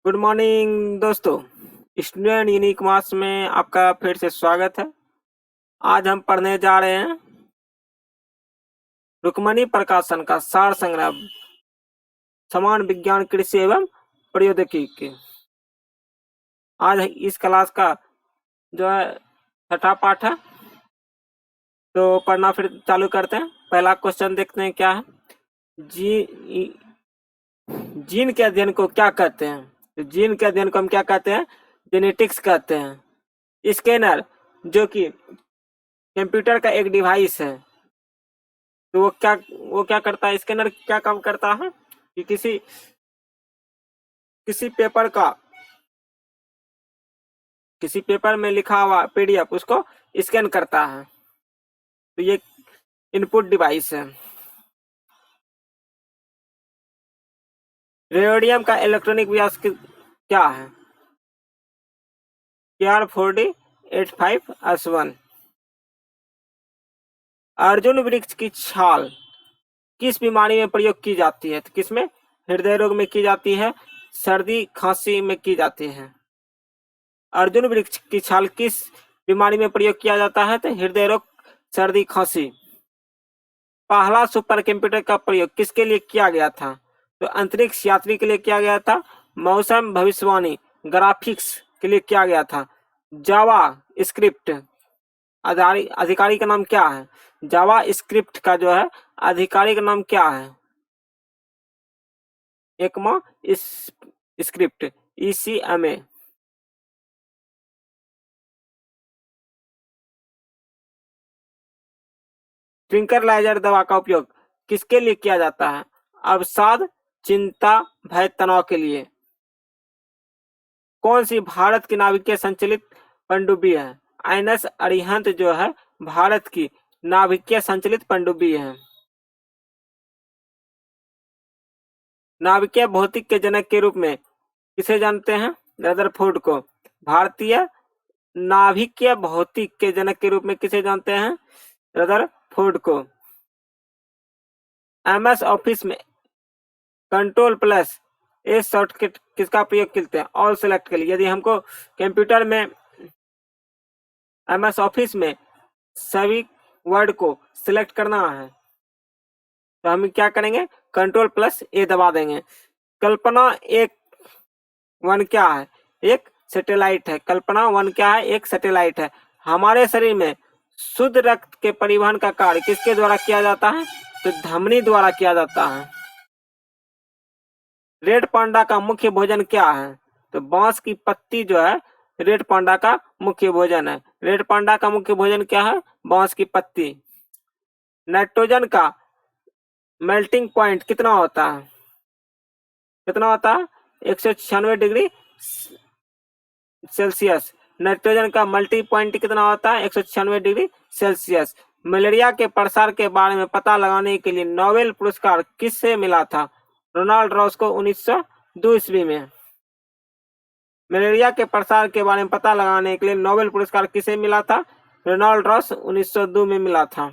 Good morning दोस्तों। Student unique मास में आपका फिर से स्वागत है। आज हम पढ़ने जा रहे हैं रुक्मणी प्रकाशन का सार संग्रह समान विज्ञान कृषि एवं प्रौद्योगिकी के। आज इस क्लास का जो है छठा पाठ है, तो पढ़ना फिर चालू करते हैं। पहला क्वेश्चन देखते हैं क्या है। जीन के अध्ययन को क्या कहते हैं? तो जीन के अध्ययन को हम क्या कहते हैं? जेनेटिक्स कहते हैं। स्कैनर जो कि कंप्यूटर का एक डिवाइस है, तो वो क्या करता है? स्कैनर क्या काम करता है कि किसी पेपर में लिखा हुआ पीडीएफ उसको स्कैन करता है, तो ये इनपुट डिवाइस है। रेडियम का इलेक्ट्रॉनिक व्यास क्या है? Kr4d85S1। अर्जुन वृक्ष की छाल किस बीमारी में प्रयोग की जाती है? तो किसमें? हृदय रोग में की जाती है, सर्दी खांसी में की जाती है। अर्जुन वृक्ष की छाल किस बीमारी में प्रयोग किया जाता है? तो हृदय रोग, सर्दी खांसी। पहला सुपर कंप्यूटर का प्रयोग किसके लिए किया गया था? तो अंतरिक्ष यात्री के लिए किया गया था। मौसम भविष्यवाणी ग्राफिक्स के लिए किया गया था। जावा स्क्रिप्ट अधिकारी का नाम क्या है? जावा स्क्रिप्ट का जो है अधिकारी का नाम क्या है? Ekma script ECMA। ट्रिंकलाइजर दवा का उपयोग किसके लिए किया जाता है? अवसाद, चिंता, भय, तनाव के लिए। कौन सी भारत की नाभिकीय संचालित पनडुब्बी है? INS अरिहंत जो है भारत की नाभिकीय संचालित पनडुब्बी है। नाभिकीय भौतिक के जनक के रूप में किसे जानते हैं? रदरफोर्ड को। भारतीय नाभिकीय भौतिक के जनक के रूप में किसे जानते हैं? रदरफोर्ड को। MS ऑफिस में Ctrl+A शॉर्टकट किसका प्रयोग करते हैं? ऑल सेलेक्ट के लिए। यदि हमको कंप्यूटर में MS ऑफिस में सभी वर्ड को सिलेक्ट करना है, तो हम क्या करेंगे? Ctrl+A दबा देंगे। कल्पना 1 क्या है? एक सैटेलाइट है। कल्पना 1 क्या है? एक सैटेलाइट है। हमारे शरीर में शुद्ध रक्त के परिवहन का कार्य किसके द्वारा किया जाता है? तो धमनी द्वारा किया जाता है। रेड पांडा का मुख्य भोजन क्या है? तो बांस की पत्ती जो है रेड पांडा का मुख्य भोजन है। रेड पांडा का मुख्य भोजन क्या है? बांस की पत्ती। नाइट्रोजन का मेल्टिंग पॉइंट कितना होता है? कितना होता है? 196 डिग्री सेल्सियस। नाइट्रोजन का मल्टी पॉइंट कितना होता है? 196 डिग्री सेल्सियस। मलेरिया के प्रसार के बारे में पता लगाने के लिए नोबेल पुरस्कार किससे मिला था? रोनाल्ड रॉस को 1902 ईस्वी में। मलेरिया के प्रसार के बारे में पता लगाने के लिए नोबेल पुरस्कार किसे मिला था? रोनाल्ड रॉस 1902 में मिला था।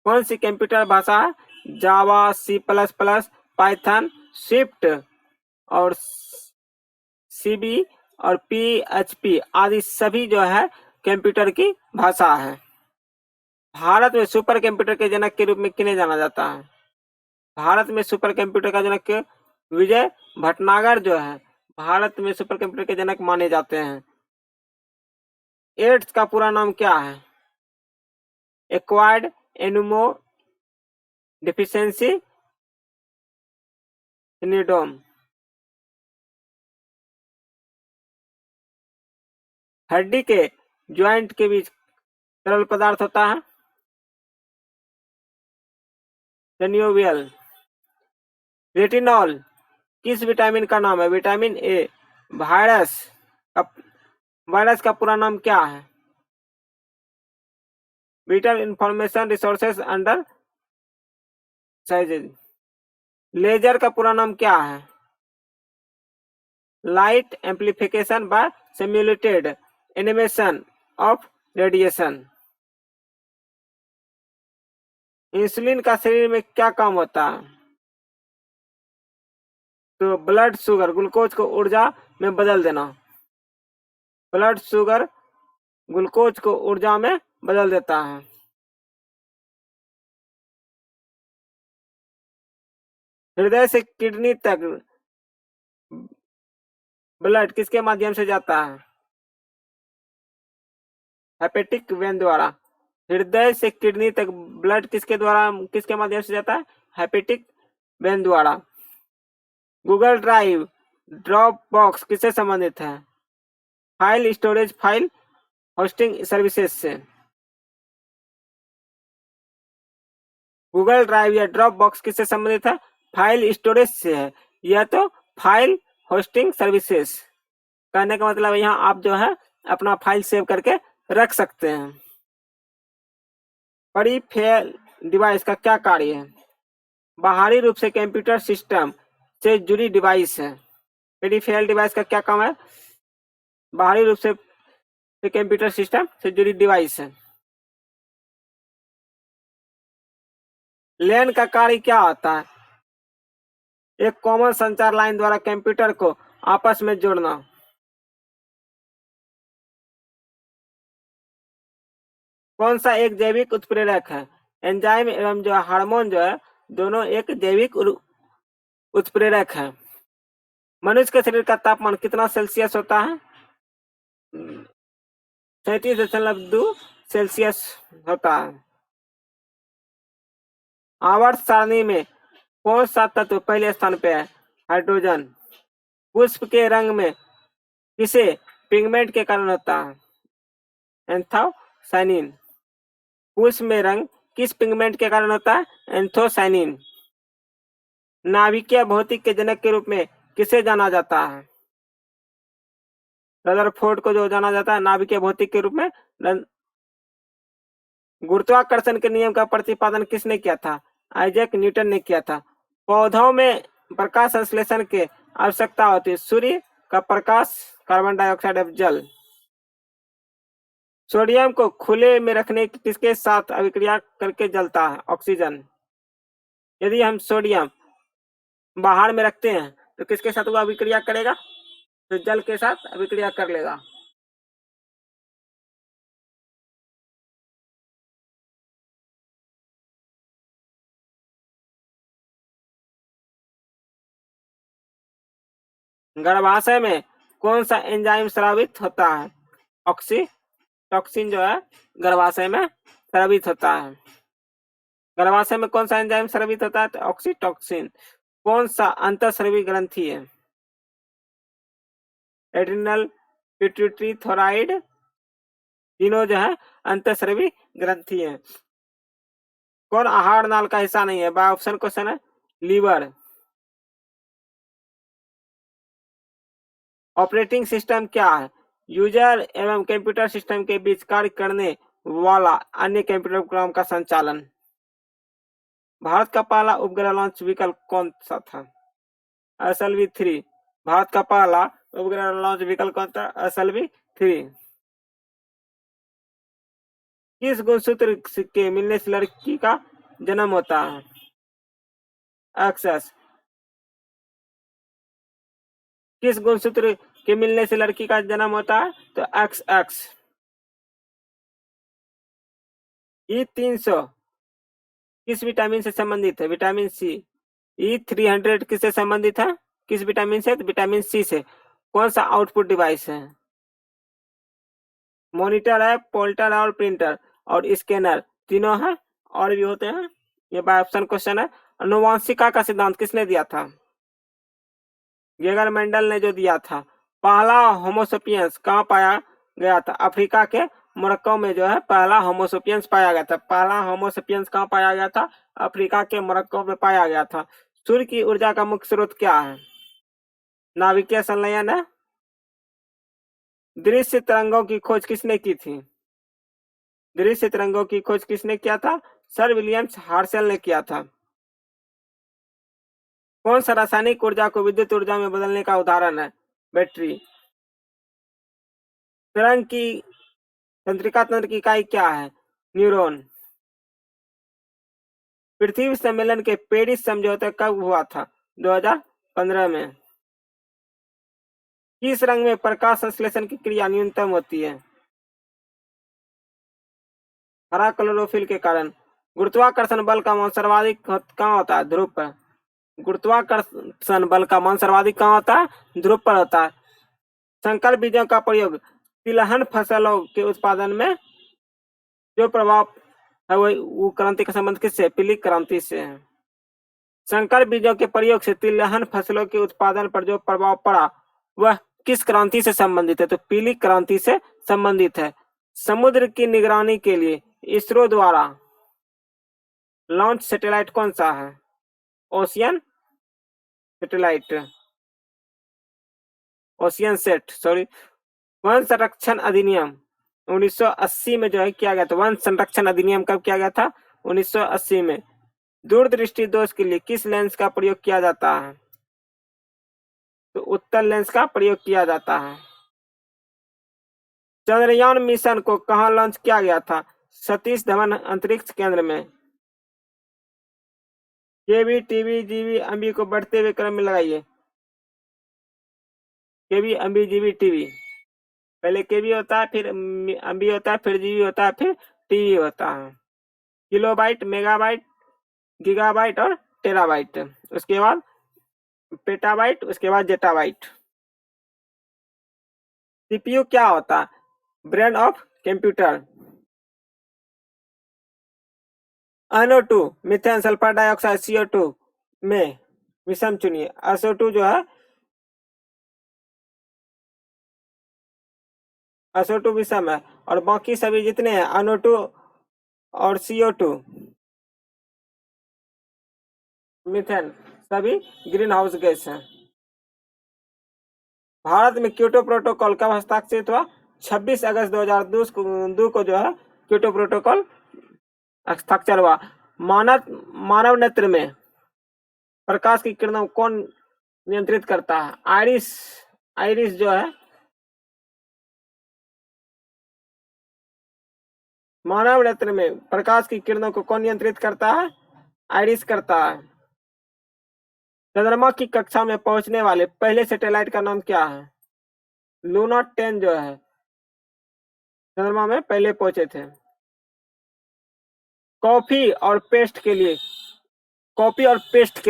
कौन सी कंप्यूटर भाषा है? जावा, C++, पाइथन, स्विफ्ट और CB और PHP आदि सभी जो है कंप्यूटर की भाषा है। भारत में सुपर कंप्यूटर के जनक के रूप में किन्हें जाना जाता है? भारत में सुपर कंप्यूटर का जनक विजय भटनागर जो है भारत में सुपर कंप्यूटर के जनक माने जाते हैं। एड्स का पूरा नाम क्या है? Acquired immune deficiency syndrome. हड्डी के ज्वाइंट के बीच तरल पदार्थ होता है रेनियोवियल। रेटिनॉल किस विटामिन का नाम है? Vitamin A. वायरस का पूरा नाम क्या है? Vital information resources under seizes. Laser का पूरा नाम क्या है? Light amplification by simulated animation of radiation. Insulin का शरीर में क्या काम होता है? तो ब्लड शुगर, ग्लूकोज को ऊर्जा में बदल देना। ब्लड शुगर ग्लूकोज को ऊर्जा में बदल देता है। हृदय से किडनी तक ब्लड किसके माध्यम से जाता है? हेपेटिक वेन द्वारा। हृदय से किडनी तक ब्लड किसके द्वारा, किसके माध्यम से जाता है? हेपेटिक वेन द्वारा। गूगल ड्राइव, ड्रॉप बॉक्स किससे संबंधित है? File storage, file hosting services से। गूगल ड्राइव या ड्रॉप बॉक्स किससे संबंधित है? फाइल स्टोरेज से है। यह तो फाइल होस्टिंग सर्विसेज। कहने का मतलब यहाँ आप जो है अपना फाइल सेव करके रख सकते हैं। पेरिफेरल डिवाइस का क्या कार्य है? बाहरी रूप से कंप्यूटर सिस्टम से जुड़ी डिवाइस है। पेरिफेरल डिवाइस का क्या काम है? बाहरी रूप से कंप्यूटर सिस्टम से जुड़ी डिवाइस है। लैन का कार्य क्या होता है? एक कॉमन संचार लाइन द्वारा कंप्यूटर को आपस में जोड़ना। कौन सा एक जैविक उत्प्रेरक है? एंजाइम एवं जो हार्मोन जो है दोनों एक जैविक उत्प्रेरक है। मनुष्य के शरीर का तापमान कितना सेल्सियस होता है? 37.2 सेल्सियस होता है। आवर्त सारणी में कौन सा तत्व पहले स्थान पे है? हाइड्रोजन। पुष्प के रंग में किसे पिगमेंट के कारण होता है? एंथोसाइनिन। पुष्प में रंग किस पिगमेंट के कारण होता है? एंथोसाइनिन। नाभिकीय भौतिक के जनक के रूप में किसे जाना जाता है? रदरफोर्ड को जो जाना जाता है नाभिकीय भौतिक के रूप में। गुरुत्वाकर्षण के नियम का प्रतिपादन किसने किया था? आइजैक न्यूटन ने किया था। पौधों में प्रकाश संश्लेषण की आवश्यकता होती है। सूर्य का प्रकाश, कार्बन डाइऑक्साइड एवं जल। सोडियम को खुले में रखने किसके साथ अभिक्रिया करके जलता है? ऑक्सीजन। यदि हम सोडियम बाहर में रखते हैं तो किसके साथ वो अभिक्रिया करेगा? तो जल के साथ अभिक्रिया कर लेगा। गर्भाशय में कौन सा एंजाइम स्रावित होता है? ऑक्सीटॉक्सिन जो है गर्भाशय में स्रावित होता है। गर्भाशय में कौन सा एंजाइम स्रावित होता है? तो ऑक्सीटॉक्सिन। कौन सा अंतःस्रावी ग्रंथि है? एड्रिनल, पिट्यूटरी, थायराइड, तीनों जो है अंतःस्रावी ग्रंथि है। कौन आहार नाल का हिस्सा नहीं है? बाय ऑप्शन क्वेश्चन है लीवर। ऑपरेटिंग सिस्टम क्या है? यूजर एवं कंप्यूटर सिस्टम के बीच कार्य करने वाला अन्य कंप्यूटर प्रोग्राम का संचालन। भारत का पहला उपग्रह लॉन्च व्हीकल कौन सा था? SLV-3। भारत का पहला उपग्रह लॉन्च व्हीकल कौन था? SLV-3। किस गुणसूत्र के मिलने से लड़की का जन्म होता है? एक्सेस। किस गुणसूत्र के मिलने से लड़की का जन्म होता है? तो XX। E300 किस विटामिन से संबंधित है? Vitamin C. E300 किससे संबंधित है? किस विटामिन से? विटामिन सी से। कौन सा आउटपुट डिवाइस है? मॉनिटर है, पोल्टर है और प्रिंटर और स्कैनर तीनों है और भी होते हैं। ये बाय ऑप्शन क्वेश्चन है। अनुवांशिकता का सिद्धांत किसने दिया था? गेगर मेंडल ने जो दिया था। पहला होमोसेपियंस कहाँ पाया गया था? अफ्रीका के मोरक्को में जो है पहला होमोसेपियंस पाया गया था। पहला होमोसेपियंस कहाँ पाया गया था? अफ्रीका के मोरक्को में पाया गया था। सूर्य की ऊर्जा का मुख्य स्रोत क्या है? नाभिकीय संलयन है। दृश्य तरंगों की खोज किसने की थी? दृश्य तरंगों की खोज किसने किया था? सर विलियम्स हार्शल ने किया था। कौन सा रासायनिक ऊर्जा को विद्युत ऊर्जा में बदलने का उदाहरण है? बैटरी। तरंग की तंत्रिका तंत्र की इकाई क्या है? न्यूरॉन। पृथ्वी सम्मेलन के पेरिस समझौता कब हुआ था? 2015 15 में। किस रंग में प्रकाश संश्लेषण की क्रिया न्यूनतम होती है? हरा क्लोरोफिल के कारण। गुरुत्वाकर्षण बल का मान सर्वाधिक कहाँ होता है? ध्रुव पर। गुरुत्वाकर्षण बल का मान सर्वाधिक कहाँ होता है? ध्रुव पर होता है। संकर बीजों का प्रयोग तिलहन फसलों के उत्पादन में जो प्रभाव है वो क्रांति का संबंध किससे? पीली क्रांति से है। संकर बीजों के प्रयोग से तिलहन फसलों के उत्पादन पर जो प्रभाव पड़ा वह किस क्रांति से संबंधित है? तो पीली क्रांति से संबंधित है। समुद्र की निगरानी के लिए इसरो द्वारा लॉन्च सैटेलाइट कौन सा है? Ocean satellite, ocean set, sorry. One संरक्षण अधिनियम 1980 में जो है किया गया था। वन संरक्षण अधिनियम कब किया गया था? 1980 में। दूरदृष्टि दोष के लिए किस लेंस का प्रयोग किया जाता है? तो उत्तल लेंस का प्रयोग किया जाता है। चंद्रयान मिशन को कहां लॉन्च किया गया था? सतीश धवन अंतरिक्ष केंद्र में। केवी, टीवी, जीवी, अम्बी को बढ़ते हुए क्रम में लगाइए। केवी, अम्बी, जीवी, टीवी। पहले केवी होता है, फिर अम्बी होता है, फिर जीवी होता है, फिर टीवी होता है। किलोबाइट, मेगाबाइट, गीगाबाइट और टेराबाइट। उसके बाद पेटाबाइट, उसके बाद जेटाबाइट। सीपीयू क्या होता है? Brain of computer. NO2 methane sulphur dioxide CO2 में विषम चुनिए। SO2 जो है SO2 विषम है और बाकी सभी जितने हैं NO2 और CO2 मीथेन सभी ग्रीन हाउस गैस हैं। भारत में क्योटो प्रोटोकॉल कब हस्ताक्षरित हुआ? 26 अगस्त 2002 को जो है क्योटो प्रोटोकॉल हस्ताक्षर हुआ। मानव नेत्र में प्रकाश की किरणों कौन नियंत्रित करता है? आइरिस जो है मानव नेत्र में प्रकाश की किरणों को कौन नियंत्रित करता है? आइरिस करता है। चंद्रमा की कक्षा में पहुंचने वाले पहले सैटेलाइट का नाम क्या है? लूना 10 जो है चंद्रमा में पहले पहुंचे थे। कॉफी और पेस्ट के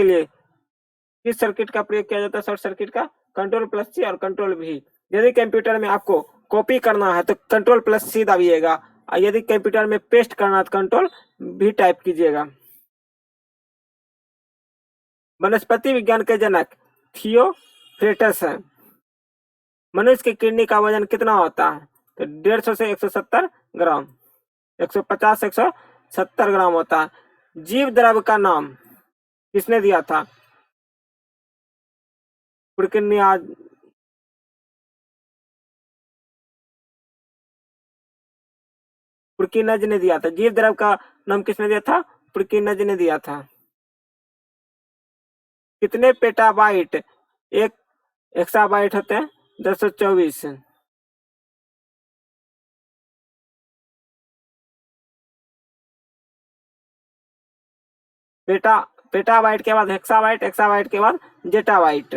लिए किस सर्किट का प्रयोग किया जाता है? शॉर्ट सर्किट का। Ctrl+C और Ctrl+V। यदि कंप्यूटर में आपको कॉपी करना है तो Ctrl+C दबाइएगा और यदि कंप्यूटर में पेस्ट करना है तो Ctrl+V टाइप कीजिएगा। वनस्पति विज्ञान के जनक थियोफ्रेटस है। मनुष्य की किडनी का वजन कितना होता है? तो 150 से 170 ग्राम, 150 से 170 ग्राम होता है। जीव द्रव का नाम किसने दिया था? पुरकिनज ने दिया था। जीव द्रव का नाम किसने दिया था? पुरकिनज ने दिया था। कितने पेटाबाइट एक एक्साबाइट होते हैं? 224। पेटाबाइट के बाद हेक्साबाइट, एक्साबाइट के बाद जेटाबाइट।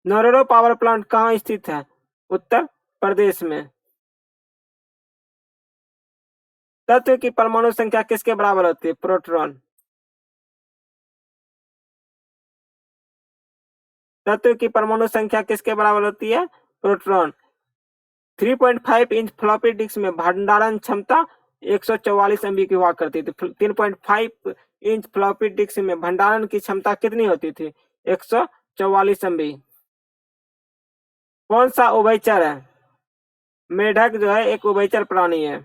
नोरोरो पावर प्लांट कहाँ स्थित है? उत्तर प्रदेश में। तत्व की परमाणु संख्या किसके बराबर होती है? प्रोटॉन। तत्व की परमाणु संख्या किसके बराबर होती है? प्रोटॉन। 3.5 इंच फ्लॉपी डिस्क में भंडारण क्षमता 144 MB की हुआ करती थी। 3.5 इंच फ्लॉपी डिस्क में भंडारण की क्षमता कितनी होती थी? 144 MB। कौन सा उभयचर है? मेढक जो है एक उभयचर प्राणी है।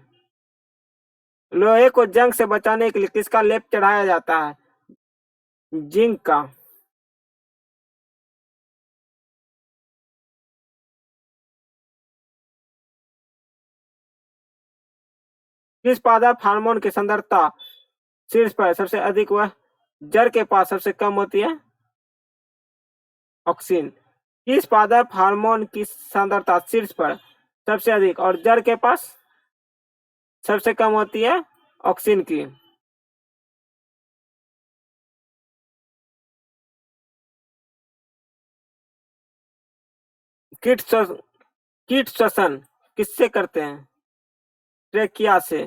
लोहे को जंग से बचाने के लिए किसका लेप चढ़ाया जाता है? जिंक का। किस पादप हार्मोन की सांद्रता शीर्ष पर सबसे अधिक वह जड़ के पास सबसे कम होती है? ऑक्सिन। किस पादप हार्मोन की सांद्रता शीर्ष पर सबसे अधिक और जड़ के पास सबसे कम होती है? ऑक्सिन की। कीट श्वसन किससे करते हैं? ट्रेकिया से।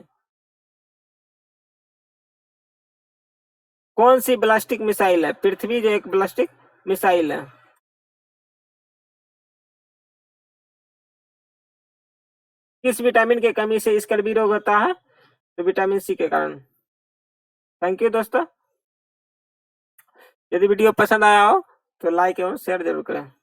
कौन सी बैलिस्टिक मिसाइल है? पृथ्वी जो एक बैलिस्टिक मिसाइल है। किस विटामिन के कमी से स्कर्वी रोग होता है? तो विटामिन सी के कारण। थैंक यू दोस्तों। यदि वीडियो पसंद आया हो तो लाइक एवं शेयर जरूर करें।